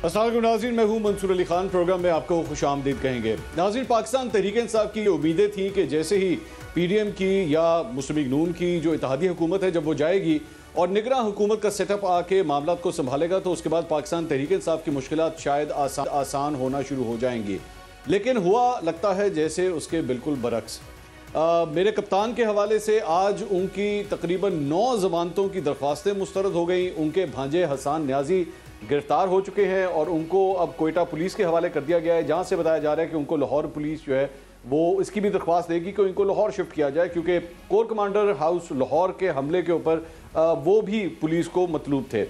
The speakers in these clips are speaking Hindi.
अस्सलाम वालेकुम नाज़रीन, मैं हूं मंसूर अली खान। प्रोग्राम में आपको खुशामदीद कहेंगे। नाज़रीन, पाकिस्तान तहरीक इंसाफ की उम्मीदें थी कि जैसे ही PDM की या मुस्लिम लीग नून की जो इत्तेहादी हुकूमत है जब वो जाएगी और निगरां हुकूमत का सेटअप आके मामला को संभालेगा तो उसके बाद पाकिस्तान तहरीक इंसाफ की मुश्किलात शायद आसान होना शुरू हो जाएंगी। लेकिन हुआ लगता है जैसे उसके बिल्कुल बरक्स। मेरे कप्तान के हवाले से आज उनकी तकरीबन 9 जमानतों की दरख्वास्तें मुस्तरद हो गई। उनके भांजे हसन न्याजी गिरफ्तार हो चुके हैं और उनको अब कोयटा पुलिस के हवाले कर दिया गया है, जहां से बताया जा रहा है कि उनको लाहौर पुलिस जो है वो इसकी भी दरख्वास्त देगी कि इनको लाहौर शिफ्ट किया जाए, क्योंकि कोर कमांडर हाउस लाहौर के हमले के ऊपर वो भी पुलिस को मतलूब थे।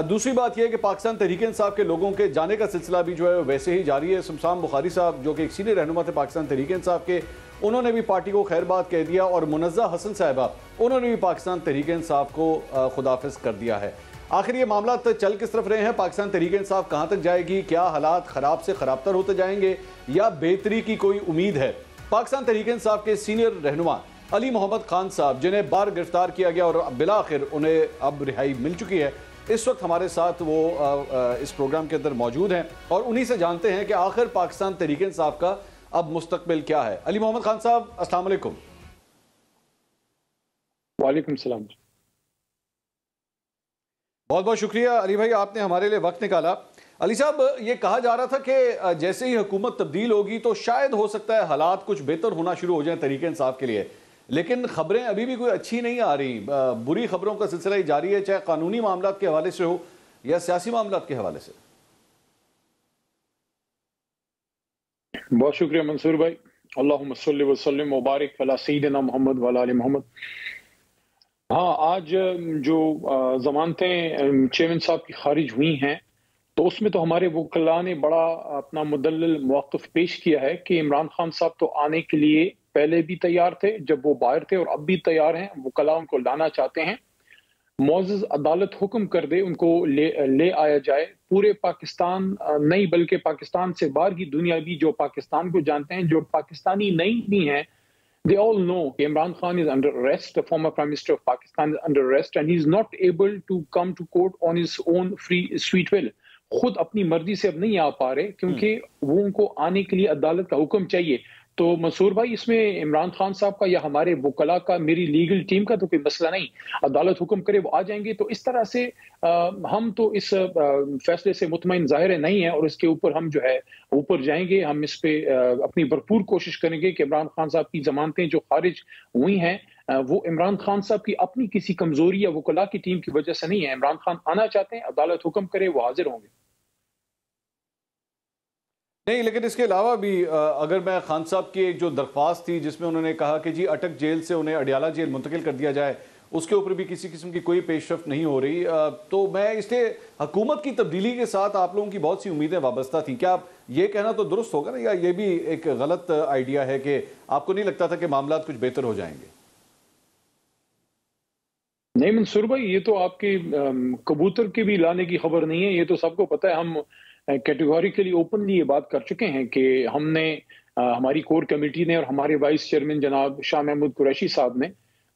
दूसरी बात यह है कि पाकिस्तान तहरीक इंसाफ के लोगों के जाने का सिलसिला भी जो है वैसे ही जारी है। शमशान बुखारी साहब जो कि एक सीनियर रहनुमा थे पाकिस्तान तहरीक इंसाफ के, उन्होंने भी पार्टी को खैरबाद कह दिया और मुनज़्ज़ा हसन साहिबा उन्होंने भी पाकिस्तान तहरीक इंसाफ को खुदाफिज कर दिया है। आखिर ये मामला चल किस तरफ रहे हैं? पाकिस्तान तहरीक इंसाफ कहां तक जाएगी? क्या हालात खराब से खराबतर होते जाएंगे या बेहतरी की कोई उम्मीद है? पाकिस्तान तहरीक इंसाफ के सीनियर रहनुमा अली मोहम्मद खान साहब, जिन्हें बार गिरफ्तार किया गया और बिलाखिर उन्हें अब रिहाई मिल चुकी है, इस वक्त हमारे साथ वो इस प्रोग्राम के अंदर मौजूद हैं और उन्हीं से जानते हैं कि आखिर पाकिस्तान तहरीक इंसाफ का अब मुस्तकबिल क्या है। अली मोहम्मद खान साहब, अस्सलाम वालेकुम। वालेकुम सलाम। बहुत बहुत शुक्रिया अली भाई, आपने हमारे लिए वक्त निकाला। अली साहब, ये कहा जा रहा था कि जैसे ही हुकूमत तब्दील होगी तो शायद हो सकता है हालात कुछ बेहतर होना शुरू हो जाए तहरीक इंसाफ के लिए, लेकिन खबरें अभी भी कोई अच्छी नहीं आ रही। बुरी खबरों का सिलसिला ही जारी है, चाहे कानूनी मामला के हवाले से हो या सियासी मामला के हवाले से। बहुत शुक्रिया मंसूर भाई। अल्लाहुम्मा सल्लि व सल्लिम व बारिक अला सय्यिदिना मोहम्मद व अला आलि मोहम्मद। हाँ, आज जो जमानतें चेयरमैन साहब की खारिज हुई हैं तो उसमें तो हमारे वकला ने बड़ा अपना मुदल्लल मौक़िफ़ पेश किया है कि इमरान खान साहब तो आने के लिए पहले भी तैयार थे जब वो बाहर थे और अब भी तैयार हैं। वकला उनको लाना चाहते हैं। मुअज़्ज़ज़ अदालत हुक्म कर दे उनको ले आया जाए। पूरे पाकिस्तान नहीं बल्कि पाकिस्तान से बाहर की दुनिया भी जो पाकिस्तान को जानते हैं, जो पाकिस्तानी नहीं भी हैं, they all know Imran Khan is under arrest. The former Prime Minister of Pakistan is under arrest and he is not able to come to court on his own free sweet will. खुद अपनी मर्जी से अब नहीं आ पा रहे क्योंकि वो उनको आने के लिए अदालत का हुक्म चाहिए। तो मंसूर भाई, इसमें इमरान खान साहब का या हमारे वकला का, मेरी लीगल टीम का तो कोई मसला नहीं। अदालत हुक्म करे वो आ जाएंगे। तो इस तरह से हम तो इस फैसले से मुतमईन ज़ाहिर नहीं है और इसके ऊपर हम जो है ऊपर जाएंगे। हम इस पे अपनी भरपूर कोशिश करेंगे कि इमरान खान साहब की जमानतें जो खारिज हुई हैं वो इमरान खान साहब की अपनी किसी कमजोरी या वकला की टीम की वजह से नहीं है। इमरान खान आना चाहते हैं, अदालत हुक्म करे वो हाजिर होंगे। नहीं, लेकिन इसके अलावा भी अगर मैं खान साहब की एक जो दरख्वास्त थी जिसमें उन्होंने कहा कि जी अटक जेल से उन्हें अडियाला जेल मुंतकिल कर दिया जाए, उसके ऊपर भी किसी किस्म की कोई पेशरफ नहीं हो रही। तो मैं इसलिए हुकूमत की तब्दीली के साथ आप लोगों की बहुत सी उम्मीदें वाबस्ता थी। क्या आप ये कहना तो दुरुस्त होगा ना, या ये भी एक गलत आइडिया है कि आपको नहीं लगता था कि मामला कुछ बेहतर हो जाएंगे? नहीं मंसूर भाई, ये तो आपके कबूतर के भी लाने की खबर नहीं है। ये तो सबको पता है। हम कैटेगोरिकली ओपनली ये बात कर चुके हैं कि हमने हमारी कोर कमेटी ने और हमारे वाइस चेयरमैन जनाब शाह महमूद कुरैशी साहब ने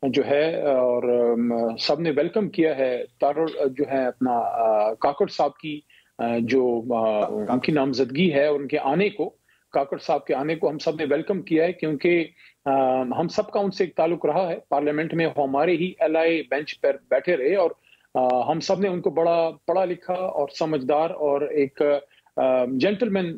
जो है और सब ने वेलकम किया है तारर जो है अपना काकड़ साहब की जो उनकी नामजदगी है और उनके आने को, काकड़ साहब के आने को हम सब ने वेलकम किया है क्योंकि हम सबका उनसे एक ताल्लुक रहा है। पार्लियामेंट में हमारे ही एलआई बेंच पर बैठे रहे और हम सब ने उनको बड़ा पढ़ा लिखा और समझदार और एक जेंटलमैन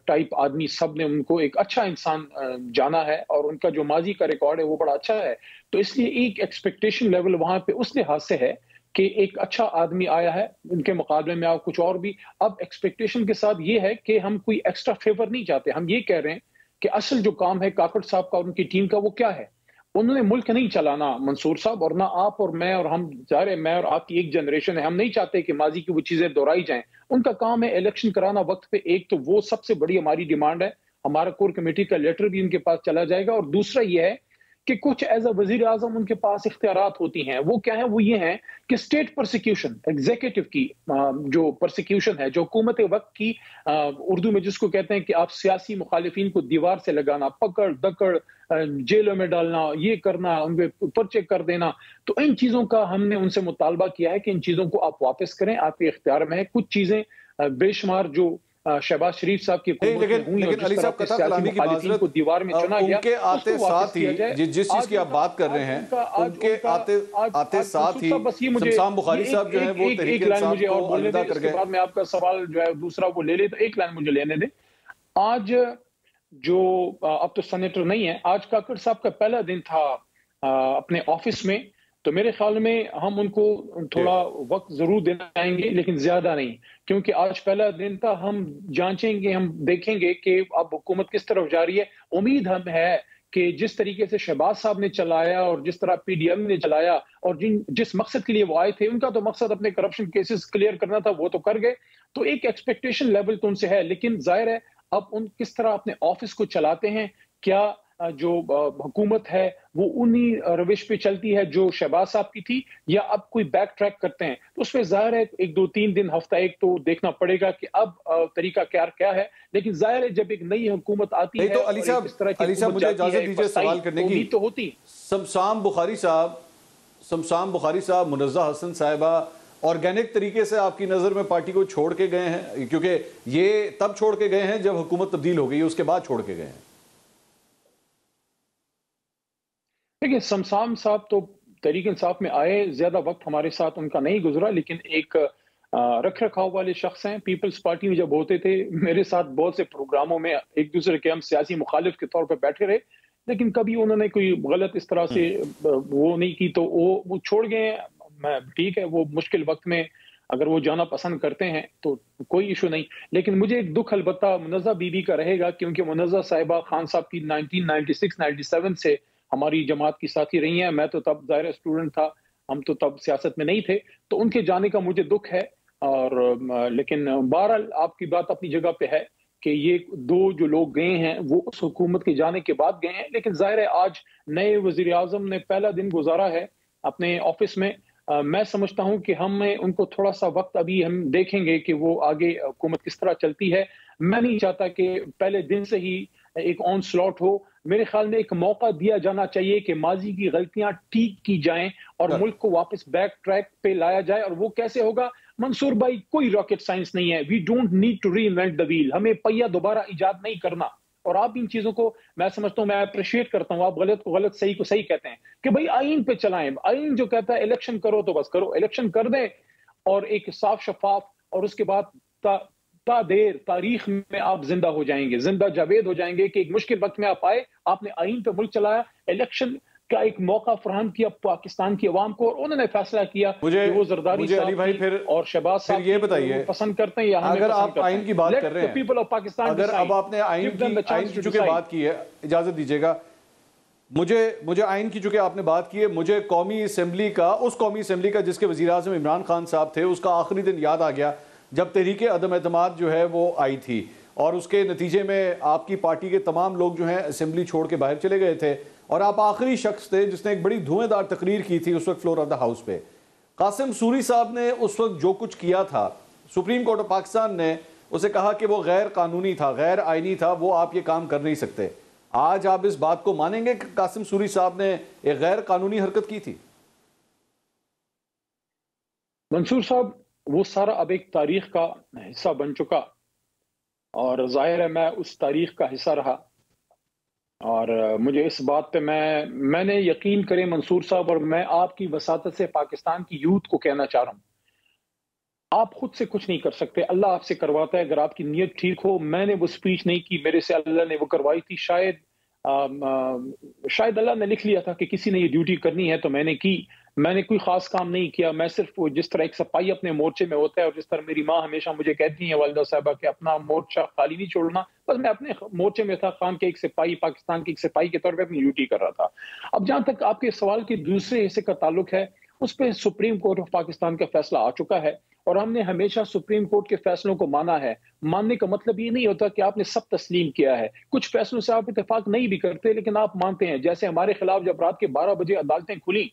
टाइप आदमी, सब ने उनको एक अच्छा इंसान जाना है और उनका जो माजी का रिकॉर्ड है वो बड़ा अच्छा है। तो इसलिए एक एक्सपेक्टेशन लेवल वहां पे उस लिहाज से है कि एक अच्छा आदमी आया है। उनके मुकाबले में आप कुछ और भी अब एक्सपेक्टेशन के साथ ये है कि हम कोई एक्स्ट्रा फेवर नहीं चाहते। हम ये कह रहे हैं कि असल जो काम है काकड़ साहब का और उनकी टीम का वो क्या है। उन्होंने मुल्क नहीं चलाना मंसूर साहब, और ना आप और मैं और हम, ज़ाहिर है मैं और आपकी एक जनरेशन है, हम नहीं चाहते कि माजी की वो चीजें दोहराई जाएं। उनका काम है इलेक्शन कराना वक्त पे। एक तो वो सबसे बड़ी हमारी डिमांड है। हमारा कोर कमेटी का लेटर भी उनके पास चला जाएगा। और दूसरा ये है कि कुछ एज अ वजीर आजम उनके पास इख्तियारात होती हैं। वो क्या है? वो ये हैं कि स्टेट परसिक्यूशन, एग्जीक्यूटिव की जो परसिक्यूशन है, जो हुकूमत वक्त की, उर्दू में जिसको कहते हैं कि आप सियासी मुखालिफिन को दीवार से लगाना, पकड़ दकड़, जेलों में डालना, ये करना, उन पे पर्चे कर देना। तो इन चीजों का हमने उनसे मुतालबा किया है कि इन चीजों को आप वापस करें, आपके इख्तियार में है। कुछ चीजें बेशुमार जो शहबाज शरीफ साहब की हुकूमत में हुई और जिस तरह के सियासी मुखालिफिन को दीवार में चुना गया, उनके आते साथ ही जिस चीज की आप बात कर रहे हैं, उनके आते साथ ही शमशान बुखारी साहब जो है वो तहरीक इंसाफ को अलविदा कर गए। बाद में आपका सवाल जो है दूसरा वो ले ले, तो एक लाइन मुझे लेने दें। आज जो अब तो सेनेटर नहीं है, आज काकड़ साहब का पहला दिन था अपने ऑफिस में, तो मेरे ख्याल में हम उनको थोड़ा वक्त जरूर देना चाहेंगे, लेकिन ज्यादा नहीं, क्योंकि आज पहला दिन था। हम जांचेंगे, हम देखेंगे कि अब हुकूमत किस तरफ जा रही है। उम्मीद हम है कि जिस तरीके से शहबाज साहब ने चलाया और जिस तरह पीडीएम ने चलाया और जिस मकसद के लिए वो आए थे, उनका तो मकसद अपने करप्शन केसेस क्लियर करना था, वो तो कर गए, तो एक एक्सपेक्टेशन लेवल तो उनसे है। लेकिन जाहिर है अब उन किस तरह अपने ऑफिस को चलाते हैं, क्या जो हुकूमत है वो उन्हीं रविश पे चलती है जो शहबाज साहब की थी, या अब कोई बैक ट्रैक करते हैं, तो उसमें जाहिर है 1 2 3 दिन हफ्ता एक तो देखना पड़ेगा कि अब तरीका क्या है। लेकिन जाहिर है जब एक नई हुकूमत आती है तो अली साहब मुझे इजाजत दीजिए सवाल करने की। तो होती शमशान बुखारी साहब, मुनज़्ज़ा हसन साहिबा ऑर्गेनिक तरीके से आपकी नजर में पार्टी को छोड़ के गए हैं, क्योंकि ये तब छोड़ के गए हैं जब हुकूमत तब्दील हो गई, उसके बाद छोड़ के गए हैं? देखिए, शमशान साहब तो तहरीक इंसाफ में आए, ज्यादा वक्त हमारे साथ उनका नहीं गुजरा, लेकिन एक रख रखाव वाले शख्स हैं। पीपल्स पार्टी में जब होते थे, मेरे साथ बहुत से प्रोग्रामों में एक दूसरे के हम सियासी मुखालिफ के तौर पर बैठे रहे, लेकिन कभी उन्होंने कोई गलत इस तरह से वो नहीं की, तो वो छोड़ गए। मैं ठीक है, वो मुश्किल वक्त में अगर वो जाना पसंद करते हैं तो कोई इशू नहीं। लेकिन मुझे एक दुख अलबत्ता मुनज़्ज़ा बीबी का रहेगा, क्योंकि मुनज़्ज़ा साहिबा खान साहब की 1996-97 से हमारी जमात की साथी रही हैं। मैं तो तब ज़ाहिर स्टूडेंट था, हम तो तब सियासत में नहीं थे, तो उनके जाने का मुझे दुख है। और लेकिन बहरहाल आपकी बात अपनी जगह पे है कि ये 2 जो लोग गए हैं वो उस हुकूमत के जाने के बाद गए हैं। लेकिन ज़ाहिर है आज नए वज़ीर आज़म ने पहला दिन गुजारा है अपने ऑफिस में। मैं समझता हूं कि हमें उनको थोड़ा सा वक्त, अभी हम देखेंगे कि वो आगे हुकूमत किस तरह चलती है। मैं नहीं चाहता कि पहले दिन से ही एक ऑन स्लॉट हो। मेरे ख्याल में एक मौका दिया जाना चाहिए कि माजी की गलतियां ठीक की जाएं और मुल्क को वापस बैक ट्रैक पे लाया जाए। और वो कैसे होगा मंसूर भाई, कोई रॉकेट साइंस नहीं है। We don't need to reinvent the wheel, हमें पहिया दोबारा इजाद नहीं करना। और आप इन चीजों को मैं समझता हूं, मैं अप्रिशिएट करता हूं, आप गलत को गलत, सही को सही कहते हैं कि भाई आईन पे चलाएं। आईन जो कहता है इलेक्शन करो तो बस करो, इलेक्शन कर दें और एक साफ शफाफ, और उसके बाद देर तारीख में आप जिंदा हो जाएंगे, जिंदा जावेद हो जाएंगे कि एक मुश्किल वक्त में आप आए, आपने आईन पे मुल्क चलाया, इलेक्शन का एक मौका फराहम किया पाकिस्तान की अवाम को, और उन्होंने फैसला किया कि वो जरदारी अली भाई फिर और शहबाज साहब ये बताइए पसंद करते हैं या हमें अगर आप आइन की बात कर रहे हैं, पीपल ऑफ पाकिस्तान, अगर अब आपने आइन की चूंकि बात की है, इजाजत दीजिएगा मुझे आइन की चूंकि आपने बात की है, मुझे कौमी असेंबली का जिसके वजीर आज़म इमरान खान साहब थे, उसका आखिरी दिन याद आ गया जब तहरीक अदम एतमाद जो है वो आई थी, और उसके नतीजे में आपकी पार्टी के तमाम लोग जो हैं असेंबली छोड़ के बाहर चले गए थे, और आप आखिरी शख्स थे जिसने एक बड़ी धुएंधार तकरीर की थी उस वक्त फ्लोर ऑफ द हाउस पे। कासिम सूरी साहब ने उस वक्त जो कुछ किया था, सुप्रीम कोर्ट ऑफ पाकिस्तान ने उसे कहा कि वो गैर कानूनी था, गैर आईनी था, वो आप ये काम कर नहीं सकते। आज आप इस बात को मानेंगे कि कासिम सूरी साहब ने एक गैर कानूनी हरकत की थी? मंसूर साहब, वो सारा अब एक तारीख का हिस्सा बन चुका, और जाहिर है मैं उस तारीख का हिस्सा रहा, और मुझे इस बात पे मैंने यकीन करें मंसूर साहब, और मैं आपकी वसातत से पाकिस्तान की यूथ को कहना चाह रहा हूं, आप खुद से कुछ नहीं कर सकते, अल्लाह आपसे करवाता है। अगर आपकी नीयत ठीक हो, मैंने वो स्पीच नहीं की, मेरे से अल्लाह ने वो करवाई थी। शायद अल्लाह ने लिख लिया था कि किसी ने ये ड्यूटी करनी है तो मैंने की। मैंने कोई खास काम नहीं किया, मैं सिर्फ वो जिस तरह एक सिपाही अपने मोर्चे में होता है, और जिस तरह मेरी माँ हमेशा मुझे कहती है वालिदा साहबा कि अपना मोर्चा खाली नहीं छोड़ना, बस मैं अपने मोर्चे में था, खान के एक सिपाही, पाकिस्तान के एक सिपाही के तौर पर अपनी ड्यूटी कर रहा था। अब जहां तक आपके सवाल के दूसरे हिस्से का ताल्लुक है, उस पर सुप्रीम कोर्ट ऑफ पाकिस्तान का फैसला आ चुका है, और हमने हमेशा सुप्रीम कोर्ट के फैसलों को माना है। मानने का मतलब ये नहीं होता कि आपने सब तस्लीम किया है, कुछ फैसलों से आप इत्तेफाक नहीं भी करते, लेकिन आप मानते हैं। जैसे हमारे खिलाफ जब रात के 12 बजे अदालतें खुली,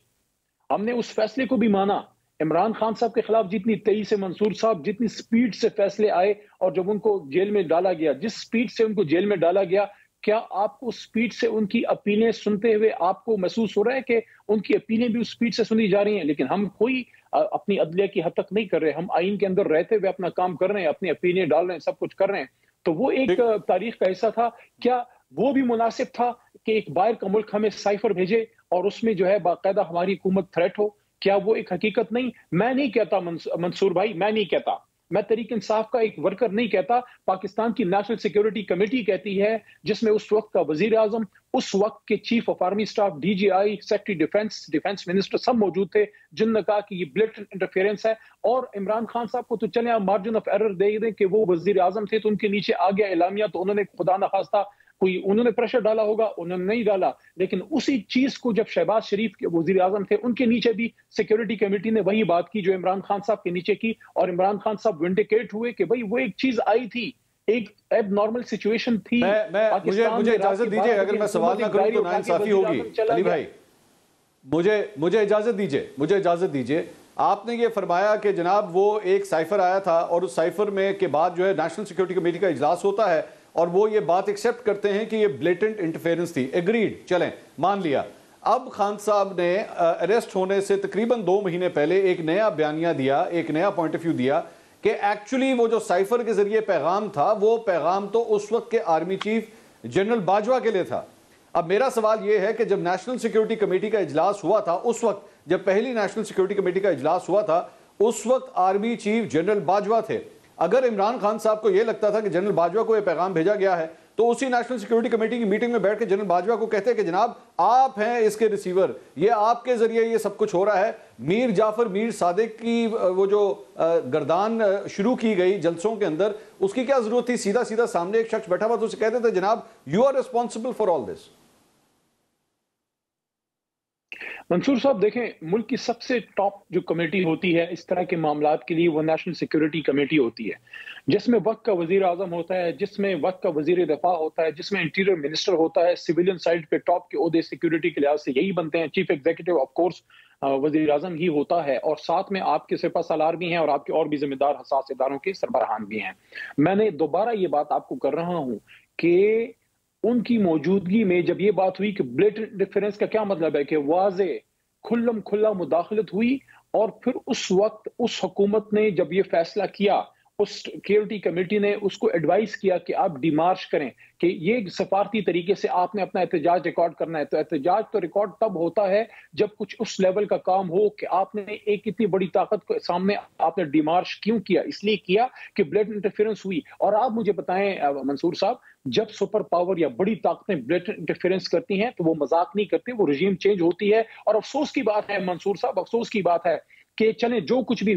हमने उस फैसले को भी माना। इमरान खान साहब के खिलाफ जितनी तेजी से, मंसूर साहब, जितनी स्पीड से फैसले आए, और जब उनको जेल में डाला गया, जिस स्पीड से उनको जेल में डाला गया, क्या आपको स्पीड से उनकी अपीलें सुनते हुए आपको महसूस हो रहा है कि उनकी अपीलें भी उस स्पीड से सुनी जा रही हैं? लेकिन हम कोई अपनी अदलिया की हद तक नहीं कर रहे, हम आइन के अंदर रहते हुए अपना काम कर रहे हैं, अपनी अपीलें डाल रहे हैं, सब कुछ कर रहे हैं। तो वो एक तारीख का हिस्सा था। क्या वो भी मुनासिब था कि एक बाहर का मुल्क हमें साइफर भेजे और उसमें जो है बाकायदा हमारी हुकूमत थ्रेट हो? क्या वो एक हकीकत नहीं? मैं नहीं कहता मंसूर भाई, मैं नहीं कहता, मैं तहरीक इंसाफ का एक वर्कर नहीं कहता, पाकिस्तान की नेशनल सिक्योरिटी कमेटी कहती है, जिसमें उस वक्त का वजीर आजम, उस वक्त के chief of army staff, DJI, secretary defence, defence minister सब मौजूद थे, जिन्होंने कहा कि ये ब्लेटेंट इंटरफेरेंस है। और इमरान खान साहब को तो चले आप मार्जिन ऑफ एरर दे दें कि वो वजीर आजम थे तो उनके नीचे आ गया एलामिया, तो उन्होंने खुदा न खास्ता कोई उन्होंने प्रेशर डाला होगा, उन्होंने नहीं डाला। लेकिन उसी चीज को जब शहबाज शरीफ के वजीर आजम थे, उनके नीचे भी सिक्योरिटी कमेटी ने वही बात की जो इमरान खान साहब के नीचे की, और इमरान खान साहब विंडिकेट हुए कि भाई वो एक चीज आई थी, एक एब नॉर्मल सिचुएशन थी। मुझे इजाजत दीजिए, अगर मैं सवाल ना करूं तो नाइंसाफी होगी। अली भाई मुझे इजाजत दीजिए। आपने ये फरमाया कि जनाब वो एक साइफर आया था और उस साइफर में के बाद जो है नेशनल सिक्योरिटी कमेटी का इजलास होता है और वो ये बात एक्सेप्ट करते हैं कि ये ब्लेटेंट इंटरफेरेंस थी। एग्रीड, चलें मान लिया। अब खान साहब ने अरेस्ट होने से तकरीबन 2 महीने पहले एक नया बयानिया दिया, एक नया पॉइंट ऑफ व्यू दिया कि एक्चुअली वो जो साइफर के जरिए पैगाम था, वो पैगाम तो उस वक्त के आर्मी चीफ जनरल बाजवा के लिए था। अब मेरा सवाल यह है कि जब नेशनल सिक्योरिटी कमेटी का इजलास हुआ था, उस वक्त जब पहली नेशनल सिक्योरिटी कमेटी का इजलास हुआ था, उस वक्त आर्मी चीफ जनरल बाजवा थे। अगर इमरान खान साहब को यह लगता था कि जनरल बाजवा को यह पैगाम भेजा गया है, तो उसी नेशनल सिक्योरिटी कमेटी की मीटिंग में बैठ के जनरल बाजवा को कहते हैं कि जनाब आप हैं इसके रिसीवर, ये आपके जरिए ये सब कुछ हो रहा है। मीर जाफर मीर सादिक की वो जो गर्दान शुरू की गई जलसों के अंदर, उसकी क्या जरूरत थी? सीधा सीधा सामने एक शख्स बैठा हुआ तो उसे कहते थे जनाब you are responsible for all this. Mansoor sahab देखें, मुल्क की सबसे टॉप जो कमेटी होती है इस तरह के मामलात के लिए, वो नेशनल सिक्योरिटी कमेटी होती है, जिसमें वक्त का वजीर आजम होता है, जिसमें वक्त का वजीर दफा होता है, जिसमें इंटीरियर मिनिस्टर होता है। सिविलियन साइड पे टॉप के ओहदे सिक्योरिटी के लिहाज से यही बनते हैं। चीफ एग्जीक्यूटिव ऑफ कोर्स वजीर आजम ही होता है, और साथ में आपके सिपा सालार भी हैं और आपके और भी जिम्मेदार हसास इदारों के सरबराहान भी हैं। मैंने दोबारा ये बात आपको कर रहा हूं कि उनकी मौजूदगी में जब ये बात हुई कि ब्लेटेंट इंटरफेरेंस का क्या मतलब है कि वाज़े खुल्लम खुल्ला मुदाखलत हुई, और फिर उस वक्त उस हुकूमत ने जब ये फैसला किया, उस सिक्योरिटी कमेटी ने उसको एडवाइस किया कि आप डिमार्च करें, कि ये सफारती तरीके से आपने अपना एहतजाज रिकॉर्ड करना है। तो एहतजाज तो रिकॉर्ड तब होता है जब कुछ उस लेवल का काम हो कि आपने एक इतनी बड़ी ताकत को सामने आपने डिमार्च क्यों किया? इसलिए किया कि ब्लेटेंट इंटरफेरेंस हुई। और आप मुझे बताएं मंसूर साहब, जब सुपर पावर या बड़ी ताकतें ब्लेटेंट इंटरफेरेंस करती हैं तो वो मजाक नहीं करती, वो रजीम चेंज होती है। और अफसोस की बात है मंसूर साहब, अफसोस की बात है कि चले जो कुछ भी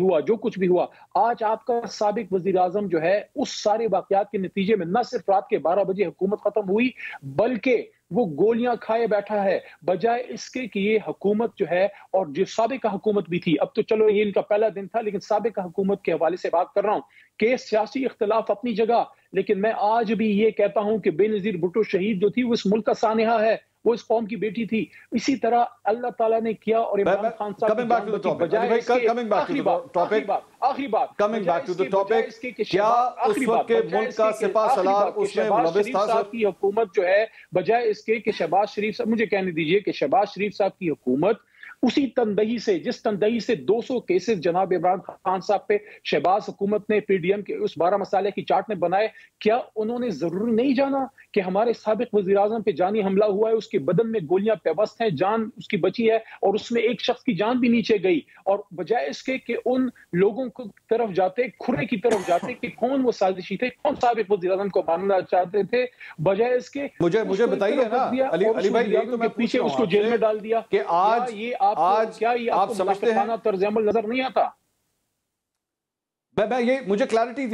हुआ, आज आपका साबिक वजीर आजम जो है, उस सारे वाकयात के नतीजे में न सिर्फ रात के 12 बजे हुकूमत खत्म हुई, बल्कि वो गोलियां खाए बैठा है, बजाय इसके कि ये हुकूमत जो है, और जो साबिका हुकूमत भी थी, अब तो चलो ये इनका पहला दिन था, लेकिन साबिका हुकूमत के हवाले से बात कर रहा हूं कि सियासी इख्तिलाफ अपनी जगह, लेकिन मैं आज भी ये कहता हूं कि बेनजीर भुट्टो शहीद जो थी वो इस मुल्क का सानेहा है, वो इस कौम की बेटी थी। इसी तरह अल्लाह ताला ने किया। और Imran Khan sahab coming back to the topic, coming back to the topic, क्या उस वक्त के मुल्क का सिपा सलार उसमें मुलविस था? साहब की हुकूमत जो है, बजाय इसके कि शहबाज शरीफ साहब, मुझे कहने दीजिए कि शहबाज शरीफ साहब की हुकूमत उसी तंदही से, जिस तंदही से 200 केसेस जनाब इमरान खान साहब पे शहबाज हुकूमत ने पीडीएम के उस 12 मसाले की चार्ट ने बनाए, क्या उन्होंने जरूरी नहीं जाना कि हमारे साबिक वजीर आजम पे जानी हमला हुआ है, उसके बदन में गोलियां पेवस्त हैं, जान उसकी बची है, और उसमें एक शख्स की जान भी नीचे गई, और बजाय इसके कि उन लोगों की तरफ जाते, खुरे की तरफ जाते कि कौन वो साजिशी थे, कौन साबिक वजीर आजम को मानना चाहते थे, बजाय इसके मुझे बताइए ना अली भाई, यही तो मैं पीछे उसको जेल में डाल दिया कि आज क्या ये आप समझते हैं तर्ज अमल नजर नहीं आता? ये मुझे क्लैरिटी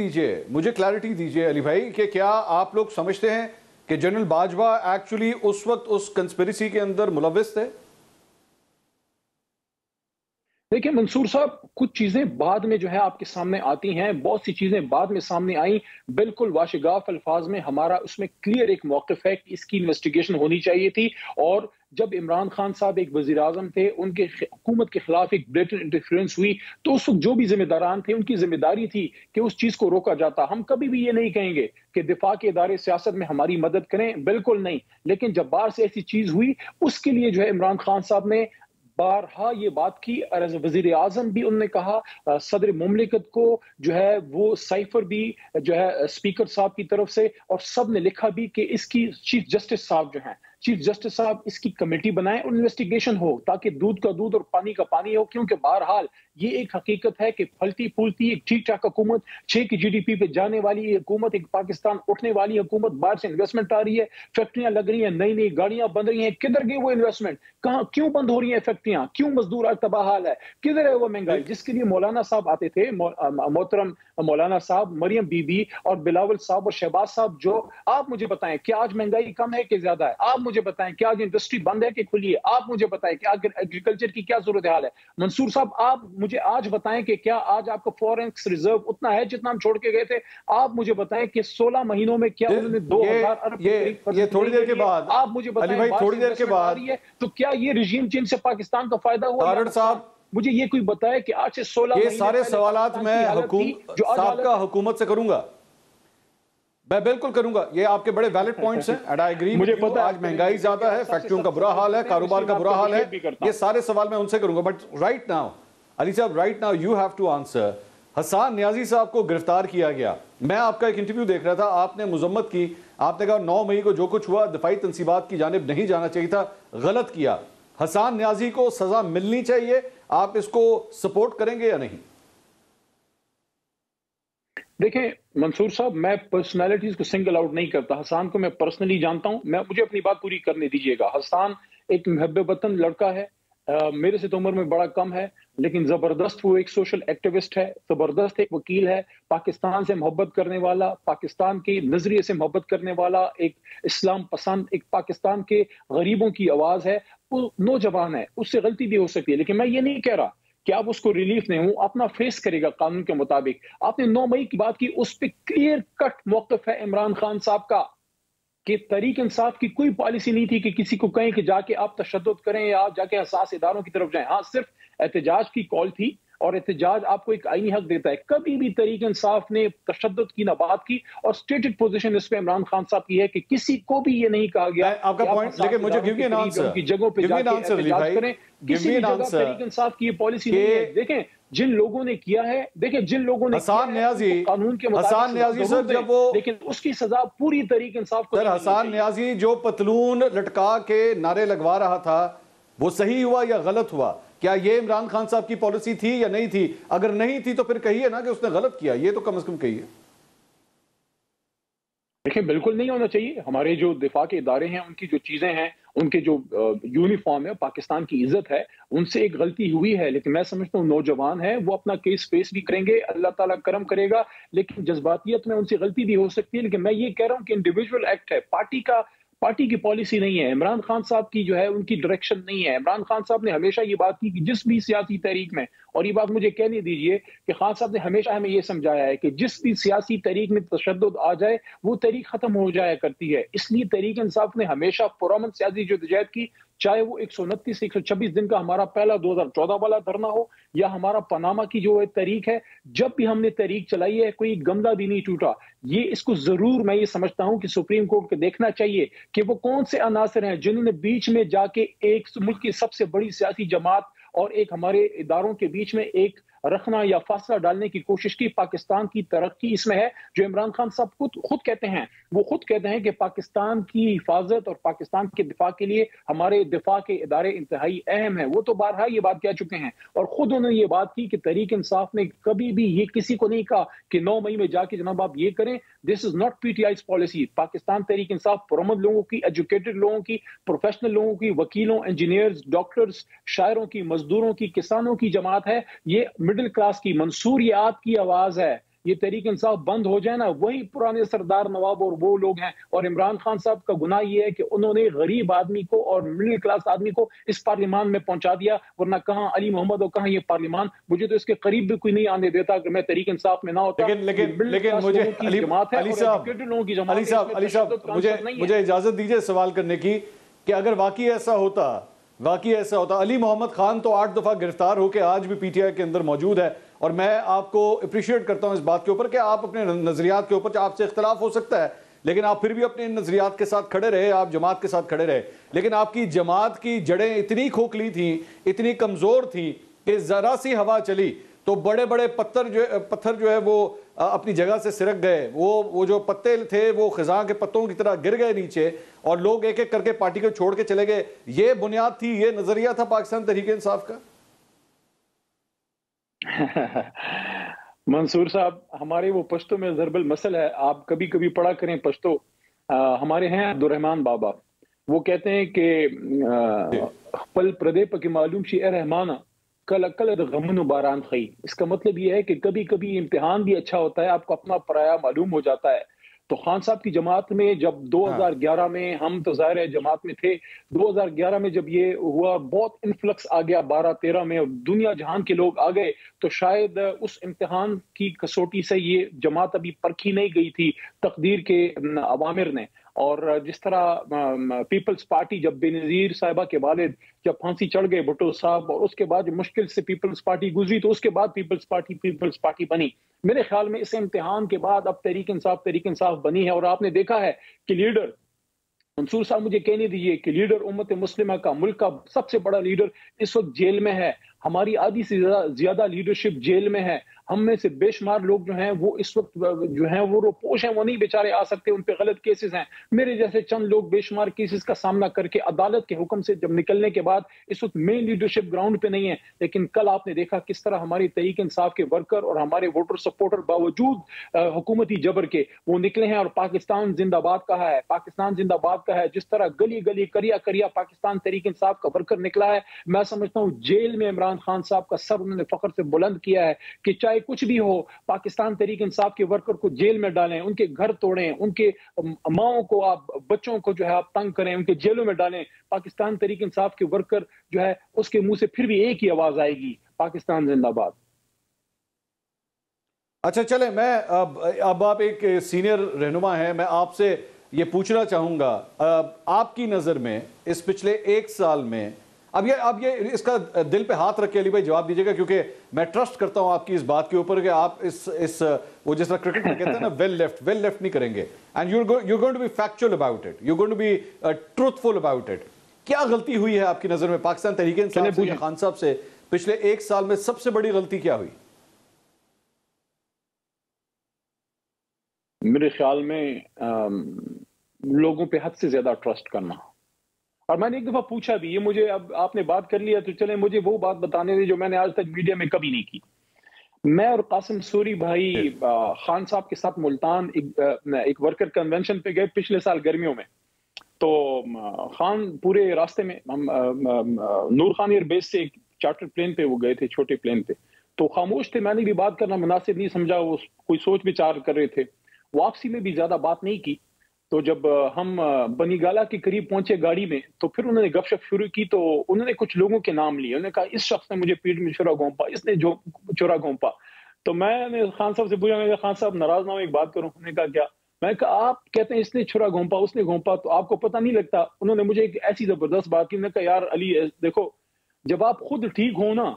दीजिए अली भाई, कि क्या आप लोग समझते हैं कि जनरल बाजवा एक्चुअली उस वक्त उस कंस्पिरेसी के अंदर मुलविस थे? देखिए मंसूर साहब, कुछ चीजें बाद में जो है आपके सामने आती हैं, बहुत सी चीजें बाद में सामने आई, बिल्कुल वाशिगाफ अल्फाज में हमारा उसमें क्लियर एक मौक़िफ़ है कि इसकी इन्वेस्टिगेशन होनी चाहिए थी, और जब इमरान खान साहब एक वजीर आजम थे, उनके हुकूमत के खिलाफ एक ब्लेटेंट इंटरफेरेंस हुई, तो उस वक्त जो भी जिम्मेदारान थे उनकी जिम्मेदारी थी कि उस चीज को रोका जाता। हम कभी भी ये नहीं कहेंगे कि दिफा के इदारे सियासत में हमारी मदद करें, बिल्कुल नहीं, लेकिन जब बाहर से ऐसी चीज हुई उसके लिए जो है इमरान खान साहब ने बारहा ये बात की और एज वजीर आजम भी उन्होंने कहा, सदर मुमलिकत को जो है वो साइफर भी जो है स्पीकर साहब की तरफ से, और सब ने लिखा भी कि इसकी चीफ जस्टिस साहब जो हैं, चीफ जस्टिस साहब इसकी कमेटी बनाएं और इन्वेस्टिगेशन हो, ताकि दूध का दूध और पानी का पानी हो। क्योंकि बहरहाल ये एक हकीकत है कि फलती फूलती एक ठीक ठाक हुकूमत, 6 की जीडीपी पे जाने वाली हुकूमत, एक पाकिस्तान उठने वाली हुकूमत, बाहर से इन्वेस्टमेंट आ रही है, फैक्ट्रियां लग रही हैं, नई नई गाड़ियां बन रही हैं, किधर गई वो इन्वेस्टमेंट, कहां क्यों बंद हो रही है फैक्ट्रियां, क्यों मजदूर आज तबाह हाल है, किधर है वो महंगाई जिसके लिए मौलाना साहब आते थे, मोहतरम मौलाना साहब, मरियम बीबी और बिलावल साहब और शहबाज साहब, जो आप मुझे बताएं क्या आज महंगाई कम है कि ज्यादा है, आप मुझे बताएं क्या आज इंडस्ट्री बंद है कि खुली है, आप मुझे बताएं कि एग्रीकल्चर की क्या सूरत हाल है, मंसूर साहब आप मुझे आज बताएं कि क्या आज आपका फॉरेक्स रिजर्व उतना है जितना हम छोड़ के गए थे, आप मुझे बताएं कि 16 महीनों में क्या उन्होंने 2000 अरब ये थोड़ी देर के बाद, आप मुझे बताएं भाई थोड़ी देर के बाद, तो क्या ये रिजीम चेंज से पाकिस्तान का फायदा हुआ? साहब मुझे ये कोई बताए कि आज से 16 ये सारे सवालात मैं साबका हुकूमत से करूंगा, मैं बिल्कुल करूंगा, ये आपके बड़े वैलिड पॉइंट्स हैं एंड आई एग्री। मुझे पता है आज महंगाई ज्यादा है, फैक्ट्रियों का बुरा हाल है, कारोबार का बुरा हाल है, ये सारे सवाल मैं उनसे करूंगा, but right now Ali sahab, right now you have to answer. Hassan Niazi sahab को गिरफ्तार किया गया, मैं आपका एक इंटरव्यू देख रहा था, आपने मुजम्मत की, आपने कहा 9 मई को जो कुछ हुआ दिफाई तंसीबात की जानिब नहीं जाना चाहिए था, गलत किया। हसान नियाजी को सजा मिलनी चाहिए, आप इसको सपोर्ट करेंगे या नहीं? देखें मंसूर साहब, मैं पर्सनालिटीज को सिंगल आउट नहीं करता, हसान को मैं पर्सनली जानता हूं, मुझे अपनी बात पूरी करने दीजिएगा। हसान एक मुहब्बे वतन लड़का है, मेरे से तो उम्र में बड़ा कम है, लेकिन जबरदस्त वो एक सोशल एक्टिविस्ट है, जबरदस्त एक वकील है, पाकिस्तान से मोहब्बत करने वाला, पाकिस्तान के नजरिए से मोहब्बत करने वाला, एक इस्लाम पसंद, एक पाकिस्तान के गरीबों की आवाज है। वो नौजवान है, उससे गलती भी हो सकती है, लेकिन मैं ये नहीं कह रहा कि आप उसको रिलीफ नहीं हो, अपना फेस करेगा कानून के मुताबिक। आपने 9 मई की बात की, उस पर क्लियर कट मौकफ है इमरान खान साहब का कि तहरीक इंसाफ की कोई पॉलिसी नहीं थी कि किसी को कहें कि जाके आप तशद्दुद करें या आप जाके हसास इदारों की तरफ जाएं। हाँ, सिर्फ एहतजाज की कॉल थी, और एहतजाज आपको एक आईनी हक देता है। कभी भी तहरीक इंसाफ ने तशद्दुद की ना बात की, और स्टेटेड पोजीशन इस पे इमरान खान साहब की है कि किसी को भी ये नहीं कहा गया आपका पॉइंट, लेकिन मुझे गिव मी एन आंसर, उनकी जगहों पे जाके एहतजाज करें, किसी भी जगह तहरीक इंसाफ की ये पॉलिसी नहीं है। देखें जिन लोगों ने किया है, देखें जिन लोगों ने हसान नियाजी, कानून के मुताबिक हसान नियाजी सर, जब वो, लेकिन उसकी सजा पूरी तहरीक इंसाफ को, सर हसान नियाजी जो पतलून लटका के नारे लगवा रहा था, वो सही हुआ या गलत हुआ? क्या ये इमरान खान साहब की पॉलिसी थी या नहीं थी? अगर नहीं थी तो फिर कहिए ना कि उसने गलत किया, ये तो कम से कम कहिए। देखिए बिल्कुल नहीं होना चाहिए। हमारे जो दिफा के इदारे हैं, उनकी जो चीजें हैं, उनके जो यूनिफॉर्म है, पाकिस्तान की इज्जत है, उनसे एक गलती हुई है, लेकिन मैं समझता हूँ नौजवान है, वो अपना केस फेस भी करेंगे, अल्लाह ताला करम करेगा। लेकिन जज्बातियत में उनसे गलती भी हो सकती है, लेकिन मैं ये कह रहा हूँ कि इंडिविजुअल एक्ट है, पार्टी की पॉलिसी नहीं है, इमरान खान साहब की जो है उनकी डायरेक्शन नहीं है। इमरान खान साहब ने हमेशा ये बात की कि जिस भी सियासी तहरीक में, और ये बात मुझे कहने दीजिए कि खान साहब ने हमेशा हमें ये समझाया है कि जिस भी सियासी तहरीक में तशद्दुद आ जाए वो तहरीक खत्म हो जाया करती है। इसलिए तहरीक इंसाफ ने हमेशा पुरअमन सियासी जदोजहद की, चाहे वो 129 से 126 दिन का हमारा पहला 2014 वाला धरना हो, या हमारा पनामा की जो तहरीक है, जब भी हमने तहरीक चलाई है कोई गमला भी नहीं टूटा। ये इसको जरूर मैं ये समझता हूं कि सुप्रीम कोर्ट को देखना चाहिए कि वो कौन से अनासर हैं जिन्होंने बीच में जाके एक मुल्क की सबसे बड़ी सियासी जमात और एक हमारे इदारों के बीच में एक रखना या फासला डालने की कोशिश की। पाकिस्तान की तरक्की इसमें है, जो इमरान खान साहब खुद कहते हैं, वो खुद कहते हैं कि पाकिस्तान की हिफाजत और पाकिस्तान के दिफा के लिए हमारे दिफा के इदारे इंतहाई अहम है। वो तो बारहा ये बात कह चुके हैं, और खुद उन्होंने ये बात की कि तहरीक इंसाफ ने कभी भी ये किसी को नहीं कहा कि 9 मई में जाके जनाब आप ये करें। This is not PTI's policy. Pakistan Tehreek Insaf पुरअमन लोगों की, एजुकेटेड लोगों की, प्रोफेशनल लोगों की, वकीलों, इंजीनियर्स, डॉक्टर्स, शायरों की, मजदूरों की, किसानों की जमात है। ये मिडिल क्लास की मंसूरियात की आवाज है। ये तहरीक इंसाफ बंद हो जाए ना, वही पुराने सरदार नवाब और वो लोग हैं। और इमरान खान साहब का गुनाह ये है कि उन्होंने गरीब आदमी को और मिडिल क्लास आदमी को इस पार्लियामान में पहुंचा दिया, वरना कहां अली मोहम्मद और कहां ये पार्लियामान, मुझे तो इसके करीब भी कोई नहीं आने देता अगर मैं तहरीक इंसाफ में ना होता। लेकिन मुझे अली साहब मुझे इजाजत दीजिए सवाल करने की कि अगर वाकई ऐसा होता, अली मोहम्मद खान तो 8 दफा गिरफ्तार होकर आज भी पीटीआई के अंदर मौजूद है। और मैं आपको अप्रिशिएट करता हूं इस बात के ऊपर कि आप अपने नजरियात के ऊपर, आपसे इख्तलाफ हो सकता है लेकिन आप फिर भी अपने नजरियात के साथ खड़े रहे, आप जमात के साथ खड़े रहे। लेकिन आपकी जमात की जड़ें इतनी खोखली थी, इतनी कमजोर थी कि जरा सी हवा चली तो बड़े बड़े पत्थर जो है वो अपनी जगह से सिरक गए। वो जो पत्ते थे वो खिजा के पत्तों की तरह गिर गए नीचे और लोग एक एक करके पार्टी को छोड़ के चले गए। ये बुनियाद थी, ये नजरिया था पाकिस्तान तहरीक इंसाफ का। मंसूर साहब, हमारे वो पश्तो में ज़रबल मसल है, आप कभी कभी पढ़ा करें पश्तो। हमारे हैं अब्दुर्रहमान बाबा, वो कहते हैं कि पल प्रदे पकी मालूम शी रहमाना कल अकल गमन बारान खई। इसका मतलब ये है कि कभी कभी इम्तिहान भी अच्छा होता है, आपको अपना पराया मालूम हो जाता है। तो खान साहब की जमात में जब 2011 में, हम तो ज़ाहिर है जमात में थे, 2011 में जब ये हुआ बहुत इन्फ्लक्स आ गया 12-13 में, दुनिया जहान के लोग आ गए, तो शायद उस इम्तिहान की कसौटी से ये जमात अभी परखी नहीं गई थी तकदीर के अवामिर ने। और जिस तरह पीपल्स पार्टी, जब बेनजीर साहिबा के वालिद जब फांसी चढ़ गए भुट्टो साहब, और उसके बाद मुश्किल से पीपल्स पार्टी गुजरी, तो उसके बाद पीपल्स पार्टी बनी। मेरे ख्याल में इस इम्तिहान के बाद अब तहरीक इंसाफ बनी है। और आपने देखा है कि लीडर, मंसूर साहब मुझे कहने दीजिए कि लीडर उम्मत मुस्लिमा का, मुल्क का सबसे बड़ा लीडर इस वक्त जेल में है। हमारी आधी से ज्यादा लीडरशिप जेल में है। हम में से बेशुमार लोग जो हैं वो इस वक्त जो हैं वो रोपोश हैं, वो नहीं बेचारे आ सकते, उन पे गलत केसेस हैं। मेरे जैसे चंद लोग बेशुमार केसेस का सामना करके अदालत के हुक्म से जब निकलने के बाद इस वक्त मेन लीडरशिप ग्राउंड पे नहीं है। लेकिन कल आपने देखा किस तरह हमारी तहरीक इंसाफ के वर्कर और हमारे वोटर सपोर्टर बावजूद हुकूमती जबर के वो निकले हैं और पाकिस्तान जिंदाबाद कहा है, पाकिस्तान जिंदाबाद का है। जिस तरह गली गली करिया करिया पाकिस्तान तहरीक इंसाफ का वर्कर निकला है, मैं समझता हूँ जेल में इमरान खान साहब का सर उन्होंने फख्र से बुलंद किया है कि चाहे कुछ भी हो, पाकिस्तान तहरीक इंसाफ के वर्कर को जेल में डालें, उनके घर तोड़ें, उनके माओं को, आप बच्चों को जो है आप तंग करें, उनके जेलों में डालें, पाकिस्तान तहरीक इंसाफ के वर्कर जो है उसके मुंह से फिर भी एक ही आवाज आएगी, पाकिस्तान जिंदाबाद। अच्छा चले, मैं अब आप एक सीनियर रहनुमा हैं, मैं आपसे ये पूछना चाहूंगा, आपकी नजर में इस पिछले 1 साल में, अब ये इसका दिल पे हाथ रख के अली भाई जवाब दीजिएगा, क्योंकि मैं ट्रस्ट करता हूं आपकी इस बात के ऊपर कि आप इस वो जिस तरह क्रिकेट में कहते हैं ना, वेल लेफ्ट नहीं करेंगे, and you're going to be factual about it, you're going to be truthful about it। क्या गलती हुई है आपकी नजर में पाकिस्तान तहरीक इंसाफ से या खान साहब से पिछले 1 साल में? सबसे बड़ी गलती क्या हुई? मेरे ख्याल में लोगों पे हद से ज्यादा ट्रस्ट करना। और मैंने एक दफा पूछा भी, ये मुझे, अब आपने बात कर लिया तो चले मुझे वो बात बताने दी जो मैंने आज तक मीडिया में कभी नहीं की। मैं और कासिम सूरी भाई खान साहब के साथ मुल्तान एक वर्कर कन्वेंशन पे गए पिछले साल गर्मियों में। तो खान पूरे रास्ते में, हम नूर खान एयरबेस से एक चार्टर प्लेन पे वो गए थे, छोटे प्लेन पे, तो खामोश थे। मैंने भी बात करना मुनासिब नहीं समझा, वो कोई सोच विचार कर रहे थे। वापसी में भी ज्यादा बात नहीं की। तो जब हम बनीगाला के करीब पहुंचे गाड़ी में, तो फिर उन्होंने गपशप शुरू की। तो उन्होंने कुछ लोगों के नाम लिए, उन्होंने कहा इस शख्स ने मुझे पीठ में छुरा घोंपा, इसने जो छुरा घोंपा। तो मैंने खान साहब से पूछा, मैंने कहा खान साहब नाराज ना हो, एक बात करूं। उन्होंने कहा क्या? मैं कहा आप कहते हैं इसने छुरा घोंपा, उसने घोंपा, तो आपको पता नहीं लगता? उन्होंने मुझे एक ऐसी जबरदस्त बात की। उन्होंने कहा यार अली देखो, जब आप खुद ठीक हो ना,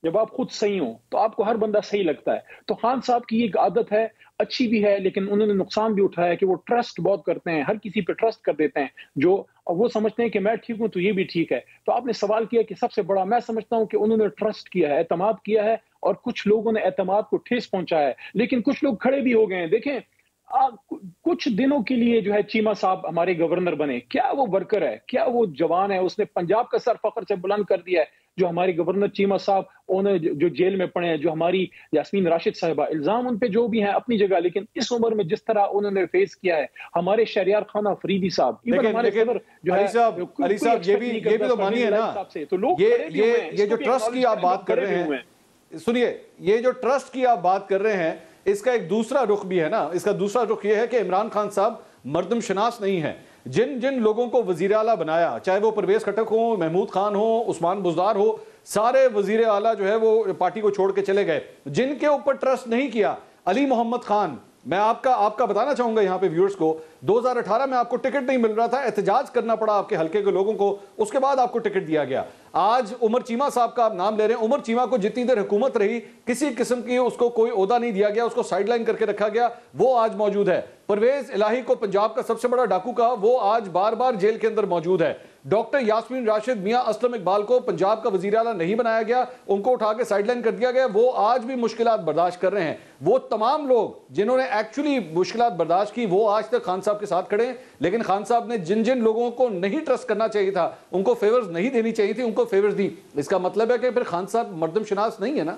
जब आप खुद सही हो तो आपको हर बंदा सही लगता है। तो खान साहब की एक आदत है, अच्छी भी है, लेकिन उन्होंने नुकसान भी उठाया कि वो ट्रस्ट बहुत करते हैं, हर किसी पे ट्रस्ट कर देते हैं, जो वो समझते हैं कि मैं ठीक हूं तो ये भी ठीक है। तो आपने सवाल किया कि सबसे बड़ा, मैं समझता हूं कि उन्होंने ट्रस्ट किया है, एतमाद किया है, और कुछ लोगों ने एतमाद को ठेस पहुंचाया है, लेकिन कुछ लोग खड़े भी हो गए हैं। देखें, कुछ दिनों के लिए जो है चीमा साहब हमारे गवर्नर बने, क्या वो वर्कर है, क्या वो जवान है? उसने पंजाब का सर फख्र से बुलंद कर दिया है। जो हमारे गवर्नर चीमा साहब, उन्हें जो जेल में पड़े हैं, जो हमारी यास्मीन राशिद साहिबा, इल्जाम उन पे जो भी हैं अपनी जगह, लेकिन इस उम्र में जिस तरह उन्होंने फेस किया है, हमारे शहरियार खान अफरीदी साहब, हमारे सदर जो है अली साहब, ये भी तो मानिए ना, तो लोग ये जो ट्रस्ट की आप बात कर रहे हैं, सुनिए, ये जो ट्रस्ट की आप बात कर रहे हैं, इसका एक दूसरा रुख भी है ना। इसका दूसरा रुख ये है कि इमरान खान साहब मर्दम शनास नहीं है। जिन जिन लोगों को वजीर आला बनाया, चाहे वो परवेज खटक हो, महमूद खान हो, उस्मान बुज़दार हो, सारे वजीर आला जो है वो पार्टी को छोड़ के चले गए। जिनके ऊपर ट्रस्ट नहीं किया, अली मोहम्मद खान, मैं आपका बताना चाहूंगा यहाँ पे व्यूअर्स को, 2018 में आपको टिकट नहीं मिल रहा था, एहतजाज करना पड़ा आपके हल्के के लोगों को, उसके बाद आपको टिकट दिया गया। आज उमर चीमा साहब का आप नाम ले रहे हैं। उमर चीमा को जितनी देर हुकूमत रही किसी किस्म की उसको कोई ओहदा नहीं दिया गया, उसको साइडलाइन करके रखा गया, वो आज मौजूद है। परवेज इलाही को पंजाब का सबसे बड़ा डाकू कहा, वो आज बार बार जेल के अंदर मौजूद है। डॉक्टर यास्मीन राशिद, मियां असलम इकबाल को पंजाब का वजीर आला नहीं बनाया गया, उनको उठा के साइडलाइन कर दिया गया, वो आज भी मुश्किलात बर्दाश्त कर रहे हैं। वो तमाम लोग जिन्होंने एक्चुअली मुश्किलात बर्दाश्त की वो आज तक खान साहब के साथ खड़े हैं, लेकिन खान साहब ने जिन जिन लोगों को नहीं ट्रस्ट करना चाहिए था, उनको फेवर्स नहीं देनी चाहिए थी, उनको फेवर्स दी। इसका मतलब है कि फिर खान साहब मर्दमशनास नहीं है ना।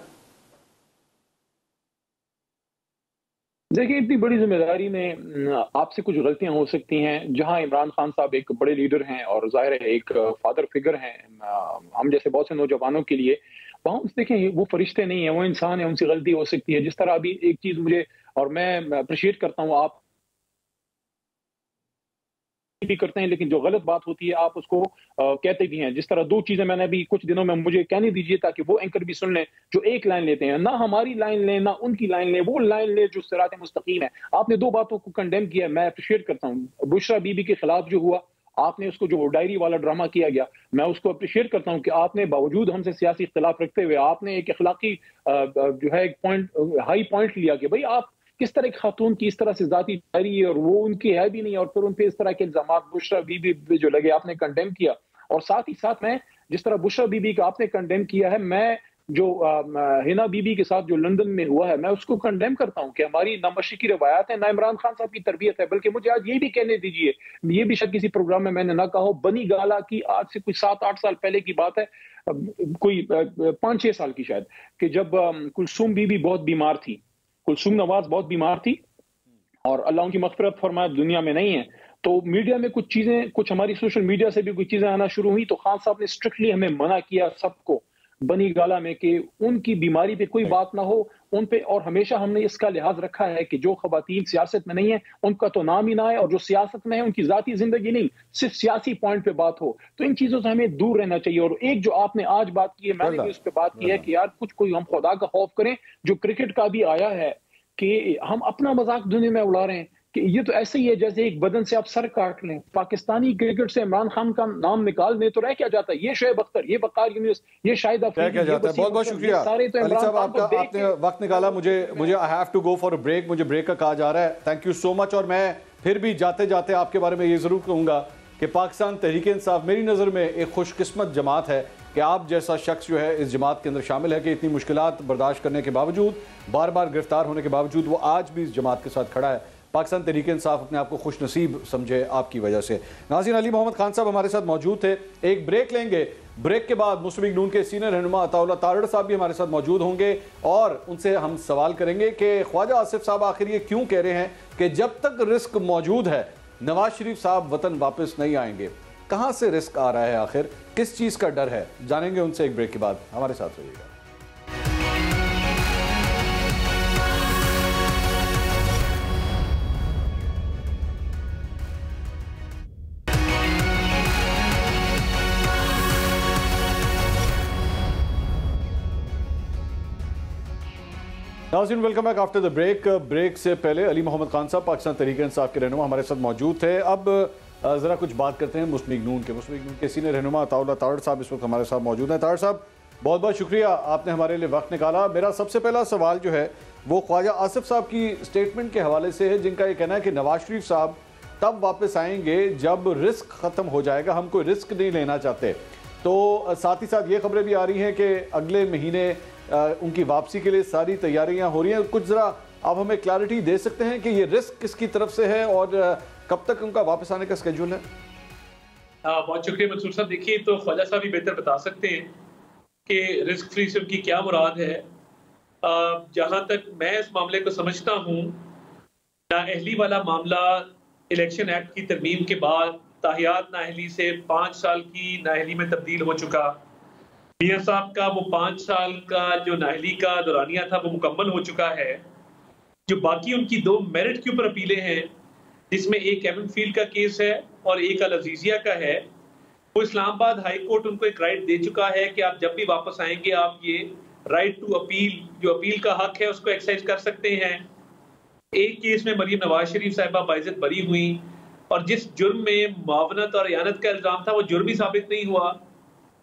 देखिए, इतनी बड़ी जिम्मेदारी में आपसे कुछ गलतियां हो सकती हैं। जहां इमरान खान साहब एक बड़े लीडर हैं और जाहिर है एक फादर फिगर हैं हम जैसे बहुत से नौजवानों के लिए, वहां देखें वो फरिश्ते नहीं है, वो इंसान है, उनसे गलती हो सकती है। जिस तरह अभी एक चीज मुझे, और मैं अप्रिशिएट करता हूँ, आप भी करते हैं, लेकिन जो गलत बात होती है आप उसको कहते भी हैं। जिस तरह दो चीजें मैंने अभी कुछ दिनों में, मुझे कहने दीजिए ताकि वो एंकर भी सुन लें, जो एक लाइन लेते हैं, ना हमारी लाइन लें ना उनकी लाइन लें, वो लाइन ले जो सिरात मुस्तकीम है। आपने दो बातों को कंडेम किया, मैं अप्रिशिएट करता हूँ। बुशरा बीबी के खिलाफ जो हुआ, आपने उसको जो डायरी वाला ड्रामा किया गया, मैं उसको अप्रिशिएट करता हूं कि आपने बावजूद हमसे सियासी इख्तिलाफ रखते हुए आपने एक अखलाकी जो है एक पॉइंट, हाई पॉइंट लिया कि भाई आप किस तरह की खातून की इस तरह से जाती डायरी है और वो उनकी है भी नहीं, और फिर उन पे इस तरह के इल्जाम बुशरा बीबी पे जो लगे आपने कंडेम किया। और साथ ही साथ मैं जिस तरह बुशरा बीबी का आपने कंडेम किया है, मैं जो हिना बीबी के साथ जो लंदन में हुआ है, मैं उसको कंडेम करता हूं कि हमारी ना मशरिकी रवायात है ना इमरान खान साहब की तरबियत है। बल्कि मुझे आज ये भी कहने दीजिए, ये भी शायद किसी प्रोग्राम में मैंने ना कहा हो, बनी गाला की आज से कुछ 7-8 साल पहले की बात है, कोई 5-6 साल की शायद, कि जब कुलसूम बीबी बहुत बीमार थी, कुलसूम नवाज बहुत बीमार थी और अल्लाह उनकी मग़फ़िरत फरमाए, दुनिया में नहीं है, तो मीडिया में कुछ चीजें, कुछ हमारी सोशल मीडिया से भी कुछ चीजें आना शुरू हुई, तो खान साहब ने स्ट्रिक्टली हमें मना किया सबको बनी गाला में कि उनकी बीमारी पे कोई बात ना हो उन पे। और हमेशा हमने इसका लिहाज रखा है कि जो खवातीन सियासत में नहीं है उनका तो नाम ही ना है, और जो सियासत में है उनकी जाती जिंदगी नहीं, सिर्फ सियासी पॉइंट पे बात हो। तो इन चीजों से हमें दूर रहना चाहिए। और एक जो आपने आज बात की है, मैंने भी उस पर बात की है कि यार कुछ कोई हम खुदा का खौफ करें। जो क्रिकेट का भी आया है कि हम अपना मजाक दुनिया में उड़ा रहे हैं कि ये तो ऐसे ही है जैसे एक बदन से आप सर काट लें। पाकिस्तानी क्रिकेट से इमरान खान का नाम निकाल दें तो रह क्या जाता है? ये शोएब अख्तर, ये वकार यूनिस, ये शाहिद अफरीदी, बहुत बहुत शुक्रिया सारे तो इमरान साहब, आपने वक्त निकाला। मुझे I have to go for a break, मुझे ब्रेक का कहा जा रहा है। Thank you so much. और मैं फिर भी जाते जाते आपके बारे में ये जरूर कहूंगा कि पाकिस्तान तहरीक इंसाफ मेरी नज़र में एक खुशकिस्मत जमात है कि आप जैसा शख्स जो है इस जमात के अंदर शामिल है कि इतनी मुश्किलात बर्दाश्त करने के बावजूद, बार बार गिरफ्तार होने के बावजूद वो आज भी इस जमात के साथ खड़ा है। पाकिस्तान तहरीक इंसाफ अपने आप को खुश नसीब समझे आपकी वजह से। नाज़रीन, अली मोहम्मद खान साहब हमारे साथ मौजूद थे। एक ब्रेक लेंगे, ब्रेक के बाद मुस्लिम लीग नून के सीनियर रहनुमा अताउल्लाह तारड़ साहब भी हमारे साथ मौजूद होंगे और उनसे हम सवाल करेंगे कि ख्वाजा आसिफ साहब आखिर ये क्यों कह रहे हैं कि जब तक रिस्क मौजूद है नवाज शरीफ साहब वतन वापस नहीं आएंगे। कहां से रिस्क आ रहा है, आखिर किस चीज का डर है, जानेंगे उनसे एक ब्रेक के बाद। हमारे साथ रहिएगा। नाज़रीन, welcome back after the break. Break से पहले अली मोहम्मद खान साहब पाकिस्तान तहरीक इंसाफ के रहनुमा हमारे साथ मौजूद थे। अब ज़रा कुछ बात करते हैं मुस्लिम लीग नून के। मुस्लिम लीग नून के सीनियर रहनुमा अताउल्लाह तारड़ साहब इस वक्त हमारे साथ मौजूद हैं। तारड़ साहब, बहुत बहुत शुक्रिया, आपने हमारे लिए वक्त निकाला। मेरा सबसे पहला सवाल जो है वो ख्वाजा आसिफ साहब की स्टेटमेंट के हवाले से है, जिनका ये कहना है कि नवाज शरीफ साहब तब वापस आएंगे जब रिस्क ख़त्म हो जाएगा, हम कोई रिस्क नहीं लेना चाहते। तो साथ ही साथ ये खबरें भी आ रही हैं कि अगले महीने उनकी वापसी के लिए सारी तैयारियां हो रही हैं। कुछ ज़रा आप हमें क्लैरिटी दे सकते हैं कि ये रिस्क किसकी तरफ से है और कब तक उनका वापस आने का स्केड्यूल है? बहुत शुक्रिया मंसूर साहब। देखिए, तो ख्वाजा साहब भी बेहतर बता सकते हैं कि रिस्क फ्री से उनकी क्या मुराद है। जहां तक मैं इस मामले को समझता हूँ, नाअहली वाला मामला इलेक्शन एक्ट की तरमीम के बाद ताहियात नाअहली से 5 साल की नाअहली में तब्दील हो चुका। मियां साहब का वो 5 साल का जो नाअहली का दौरानिया था वो मुकम्मल हो चुका है। जो बाकी उनकी 2 मेरिट के ऊपर अपीलें हैं, जिसमें एक केविन फील्ड का केस है और एक अल अजीजिया का है, वो इस्लामाबाद हाई कोर्ट उनको एक राइट दे चुका है कि आप जब भी वापस आएंगे आप ये राइट टू अपील, जो अपील का हक है, उसको एक्सरसाइज कर सकते हैं। एक केस में मरीम नवाज शरीफ साहिबा बाइज्जत बरी हुई, और जिस जुर्म में मुआवनत और इयानत का इल्जाम था वो जुर्म ही साबित नहीं हुआ,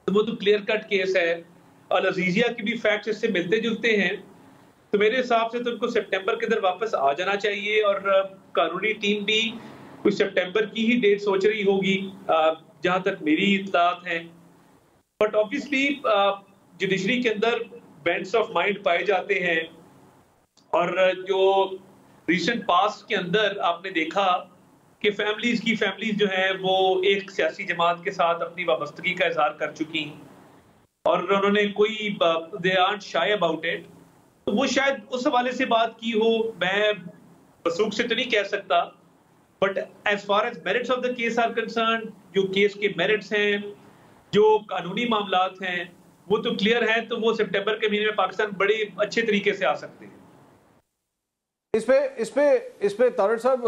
तो वो तो क्लियर कट केस है। और अजीजिया के भी फैक्ट्स इससे मिलते जुलते हैं। तो मेरे हिसाब से तो उनको सितंबर के अंदर वापस आ जाना चाहिए, और कानूनी टीम भी कुछ सितंबर की ही डेट सोच रही होगी जहां तक मेरी इत्तलात हैं। बट ऑब्वियसली जुडिशरी के अंदर बेंड्स ऑफ माइंड पाए जाते हैं, और जो रिसेंट पास्ट के अंदर आपने देखा कि फैमिलीज जो हैं वो एक सियासी जमात के साथ अपनी वाबस्तगी का इजहार कर चुकी हैं, और उन्होंने कोई दे आर्ट शाय अबाउट इट। तो वो शायद उस हवाले से बात की हो, मैं वसूख से तो नहीं कह सकता, but as far as merits of the case are concern, जो केस के मेरिट्स हैं, जो कानूनी मामलात हैं, वो तो क्लियर है। तो वो सितंबर के महीने में पाकिस्तान बड़े अच्छे तरीके से आ सकते हैं। इस पे तारड़ साहब,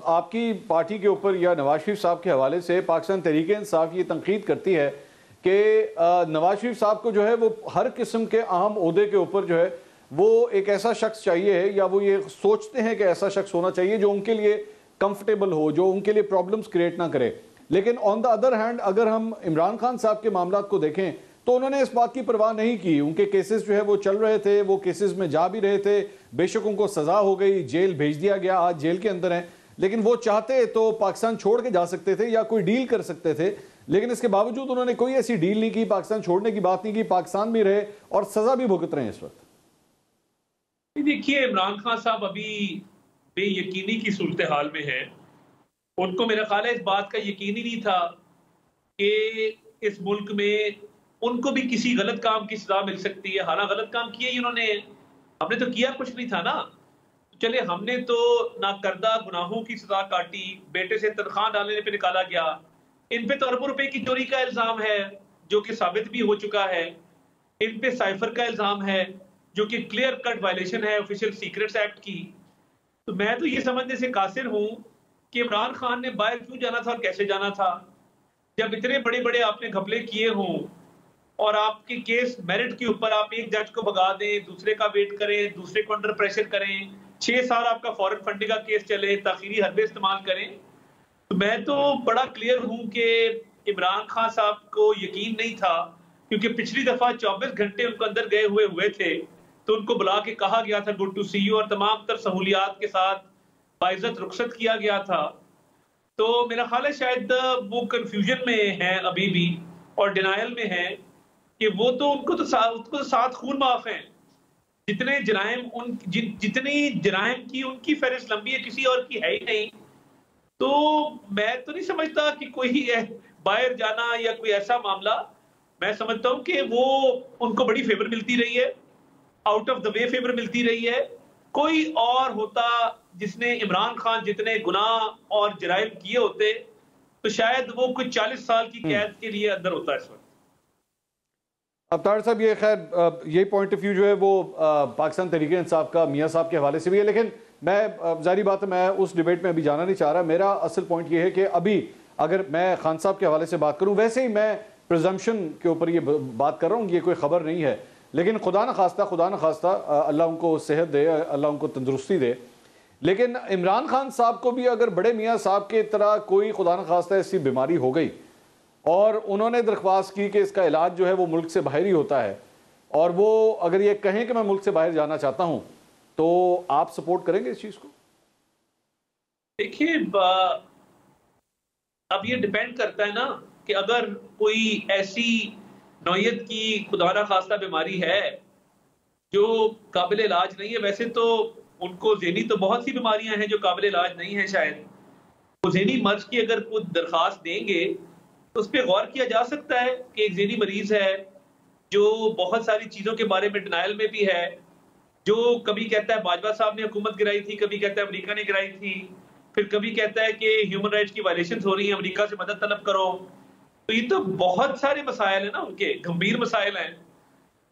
आपकी पार्टी के ऊपर या नवाज शरीफ साहब के हवाले से पाकिस्तान तहरीक इंसाफ ये तनकीद करती है कि नवाज शरीफ साहब को जो है वो हर किस्म के अहम ओहदे के ऊपर जो है वो एक ऐसा शख्स चाहिए, या वो ये सोचते हैं कि ऐसा शख्स होना चाहिए जो उनके लिए कंफर्टेबल हो, जो उनके लिए प्रॉब्लम्स क्रिएट ना करे। लेकिन ऑन द अदर हैंड अगर हम इमरान खान साहब के मामला को देखें तो उन्होंने इस बात की परवाह नहीं की। उनके केसेस जो है वो चल रहे थे, वो केसेस में जा भी रहे थे, बेशक उनको सजा हो गई, जेल भेज दिया गया, आज जेल के अंदर हैं, लेकिन वो चाहते तो पाकिस्तान छोड़ के जा सकते थे या कोई डील कर सकते थे। लेकिन इसके बावजूद उन्होंने कोई ऐसी डील नहीं की, पाकिस्तान छोड़ने की बात नहीं की, पाकिस्तान में रहे और सजा भी भुगत रहे हैं इस वक्त। देखिए, इमरान खान साहब अभी बेयकीनी की सूरत हाल में है। उनको मेरा ख्याल है इस बात का यकीन ही नहीं था कि इस मुल्क में उनको भी किसी गलत काम की सजा मिल सकती है। हालांकि गलत काम किया ही उन्होंने, हमने तो किया कुछ नहीं था ना। चले, हमने तो नाकर्दा गुनाहों की सजा काटी, बेटे से तनख्वाह डालने पे निकाला गया, इन पे तो अरबों रुपए की चोरी का इल्जाम है जो कि साबित भी हो चुका है, इन पे साइफर का इल्जाम है जो कि क्लियर कट वायलेशन है ऑफिशियल सीक्रेट्स एक्ट की। तो मैं तो ये समझने से कासिर हूं कि इमरान खान ने बाहर क्यों जाना था और कैसे जाना था। जब इतने बड़े बड़े आपने घपले किए हों और आपके केस मेरिट के ऊपर आप एक जज को भगा दें, दूसरे का वेट करें, दूसरे को अंडर प्रेशर करें, 6 साल आपका फॉरेन फंडिंग का केस चले, ताखीरी हरबे इस्तेमाल करें, तो मैं तो बड़ा क्लियर हूं कि इमरान खान साहब को यकीन नहीं था, क्योंकि पिछली दफा 24 घंटे उनको अंदर गए हुए थे, तो उनको बुला के कहा गया था गुड टू सी यू, और तमाम तर सहूलियात के साथ बाइज्जत रुखसत किया गया था। तो मेरा ख्याल है शायद वो कंफ्यूजन में है अभी भी और डिनायल में है कि वो तो उनको तो साथ खून माफ है। जितने जितनी जराइम की उनकी फहरिस्त लंबी है, किसी और की है ही नहीं। तो मैं तो नहीं समझता कि कोई बाहर जाना या कोई ऐसा मामला, मैं समझता हूं कि वो उनको बड़ी फेवर मिलती रही है, out of the way favour मिलती रही है। कोई और होता जिसने इमरान खान जितने गुनाह और जराइम किए होते तो शायद वो कुछ 40 साल की कैद के लिए अंदर होता है इस वक्त। अब तार साहब, ये खैर यही पॉइंट ऑफ व्यू जो है वो पाकिस्तान तहरीक इंसाफ का मियाँ साहब के हवाले से भी है, लेकिन मैं जारी बात है मैं उस डिबेट में अभी जाना नहीं चाह रहा। मेरा असल पॉइंट ये है कि अभी अगर मैं खान साहब के हवाले से बात करूं, वैसे ही मैं प्रिजम्पशन के ऊपर ये बात कर रहा हूँ, ये कोई खबर नहीं है, लेकिन खुदा न खास्ता अल्लाह उनको सेहत दे, अल्लाह उनको तंदुरुस्ती दे। लेकिन इमरान खान साहब को भी अगर बड़े मियाँ साहब के तरह कोई खुदा न खास्ता ऐसी बीमारी हो गई और उन्होंने दरख्वास्त की कि इसका इलाज जो है वो मुल्क से बाहर ही होता है, और वो अगर ये कहें कि मैं मुल्क से बाहर जाना चाहता हूं, तो आप सपोर्ट करेंगे इस चीज को? देखिए, अब ये डिपेंड करता है ना कि अगर कोई ऐसी नौयत की खुदा न खास्ता बीमारी है जो काबिल इलाज नहीं है। वैसे तो उनको ज़हनी तो बहुत सी बीमारियां हैं जो काबिल इलाज नहीं है, शायद वो ज़हनी मर्ज की अगर कोई दरख्वास्त देंगे तो उस पर गौर किया जा सकता है कि एक ज़हनी मरीज है जो बहुत सारी चीज़ों के बारे में डिनाइल में भी है, जो कभी कहता है बाजवा साहब ने हुकूमत गिराई थी, कभी कहता है अमेरिका ने गिराई थी, फिर कभी कहता है कि ह्यूमन राइट्स की वायलेशन हो रही है, अमेरिका से मदद तलब करो। तो ये तो बहुत सारे मसाइल है ना, उनके गंभीर मसाइल हैं।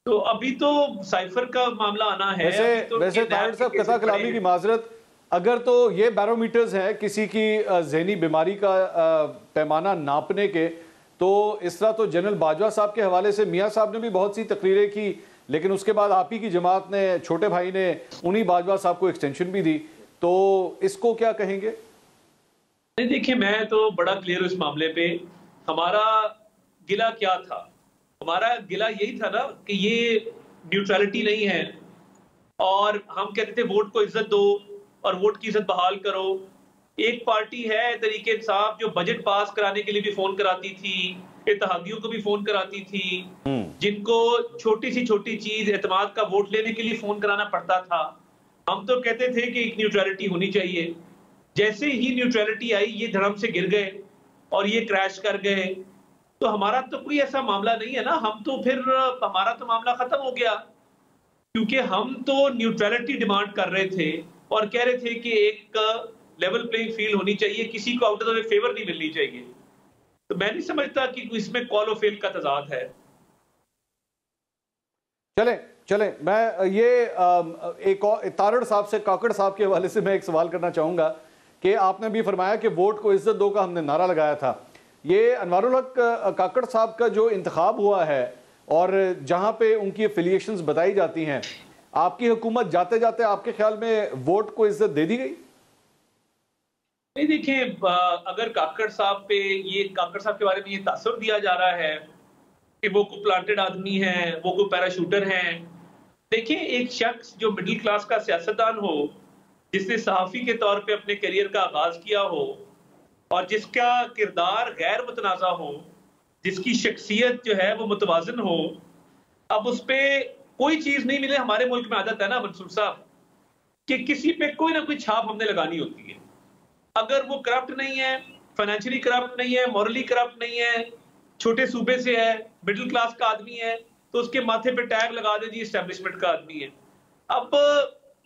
तो अभी तो साइफर का मामला आना है। वैसे तारिक साहब, कथा कलामी की माजरत, अगर तो ये बैरोमीटर्स है किसी की ज़हनी बीमारी का पैमाना नापने के, तो इस तरह तो जनरल बाजवा साहब के हवाले से मियाँ साहब ने भी बहुत सी तकरीरें की, लेकिन उसके बाद आप ही की जमात ने, छोटे भाई ने उन्हीं बाजवा साहब को एक्सटेंशन भी दी। तो इसको क्या कहेंगे? नहीं देखिए, मैं तो बड़ा क्लियर हूँ इस मामले पे। हमारा गिला क्या था? हमारा गिला यही था ना कि ये न्यूट्रलिटी नहीं है, और हम कहते थे वोट को इज्जत दो और वोट की इज्जत बहाल करो। एक पार्टी है तहरीक इंसाफ जो बजट पास कराने के लिए भी फोन कराती थी, इत्तेहादियों को भी फोन कराती थी, जिनको छोटी सी छोटी चीज एतमाद का वोट लेने के लिए फोन कराना पड़ता था। हम तो कहते थे कि एक न्यूट्रलिटी होनी चाहिए। जैसे ही न्यूट्रलिटी आई, ये धड़म से गिर गए और ये क्रैश कर गए। तो हमारा तो कोई ऐसा मामला नहीं है ना, हम तो फिर हमारा तो मामला खत्म हो गया, क्योंकि हम तो न्यूट्रलिटी डिमांड कर रहे थे और कह रहे थे कि एक लेवल प्लेइंग फील्ड होनी चाहिए, किसी को आउट ऑफ द फेवर नहीं मिलनी चाहिए। तो मैं नहीं समझता कि इसमें कॉल और फेल का तजाद है। चले चले, मैं ये एक और तारड़ साहब से, काकड़ साहब के हवाले से मैं एक सवाल करना चाहूंगा कि आपने भी फरमाया कि वोट को इज्जत दो का हमने नारा लगाया था। ये अनवारुल हक काकड़ साहब का जो इंतखाब हुआ है और जहां पे उनकी एफिलिएशंस बताई जाती हैं, आपकी हुकूमत जाते जाते आपके ख्याल में वोट को इज्जत दे दी गई? नहीं देखिए, अगर काकड़ साहब के बारे में ये तासुर दिया जा रहा है कि वो को प्लांटेड आदमी है, वो को पैराशूटर हैं। देखिए, एक शख्स जो मिडिल क्लास का सियासतदान हो, जिसने सहाफी के तौर पे अपने करियर का आगाज किया हो और जिसका किरदार गैर मुतनाज़ा हो, जिसकी शख्सियत जो है वो मुतवाज़िन हो, अब उस पे कोई चीज नहीं मिले। हमारे मुल्क में आदत है ना मंसूर साहब कि किसी पे कोई ना कोई छाप हमने लगानी होती है। अगर वो करप्ट नहीं है, फाइनेंशियली करप्ट नहीं है, मॉरली करप्ट नहीं है, छोटे सूबे से है, मिडिल क्लास का आदमी है, तो उसके माथे पे टैग लगा दे जी एस्टेब्लिशमेंट का आदमी है। अब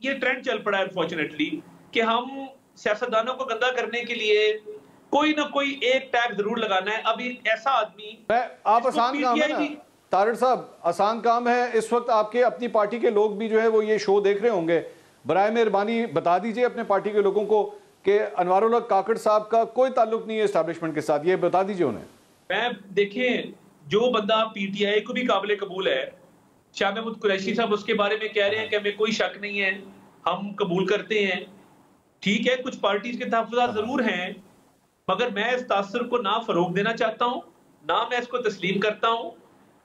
ये ट्रेंड चल पड़ा है अनफॉर्चुनेटली कि हम सियासतदानों को गंदा करने के लिए कोई ना कोई एक टैग जरूर लगाना है। अब एक ऐसा आदमी, आप आसान काम है ना तारिड़ साहब, आसान काम है। इस वक्त आपके अपनी पार्टी के लोग भी जो है वो ये शो देख रहे होंगे, बराए मेहरबानी बता दीजिए अपने पार्टी के लोगों को कि अनवारुल हक काकड़ साहब का कोई ताल्लुक नहीं है एस्टैब्लिशमेंट के साथ, ये बता दीजिए उन्हें। मैं देखें, जो बंदा पीटीआई को भी काबिल कबूल है, शाह महमूद कुरैशी साहब उसके बारे में कह रहे हैं कि हमें कोई शक नहीं है, हम कबूल करते हैं। ठीक है, कुछ पार्टीज के तहफ़्फ़ुज़ात जरूर हैं, मगर मैं इस तासुर को ना फरोग देना चाहता हूँ, ना मैं इसको तस्लीम करता हूँ।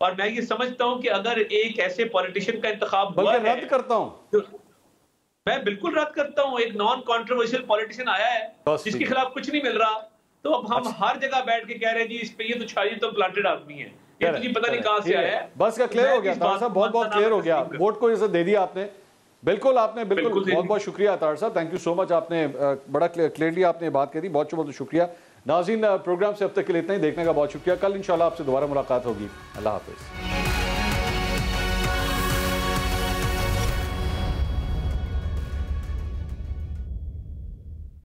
और मैं ये समझता हूँ कि अगर एक ऐसे पॉलिटिशियन का इंतखाब हुआ है, रद्द करता हूँ, मैं बिल्कुल रद्द करता हूँ। एक नॉन कॉन्ट्रोवर्शियल पॉलिटिशियन आया है जिसके खिलाफ कुछ नहीं मिल रहा, तो अब हम हर जगह बैठ के कह रहे हैं जी इस पे ये तो छाई तो प्लांटेड आदमी है, ये तो जी पता नहीं कहाँ से आया है। बस का क्लियर हो गया तार साहब, बहुत बहुत क्लियर हो गया। वोट को इज्जत दे दिया आपने, बिल्कुल आपने, बिल्कुल बहुत बहुत शुक्रिया तार साहब, थैंक यू सो मच। आपने बड़ा क्लियरली आपने बात कह दी, बहुत बहुत शुक्रिया। नाज़रीन, प्रोग्राम से अब तक के लिए इतना ही, देखने का बहुत शुक्रिया। कल इंशाल्लाह आपसे दोबारा मुलाकात होगी। अल्लाह हाफिज़।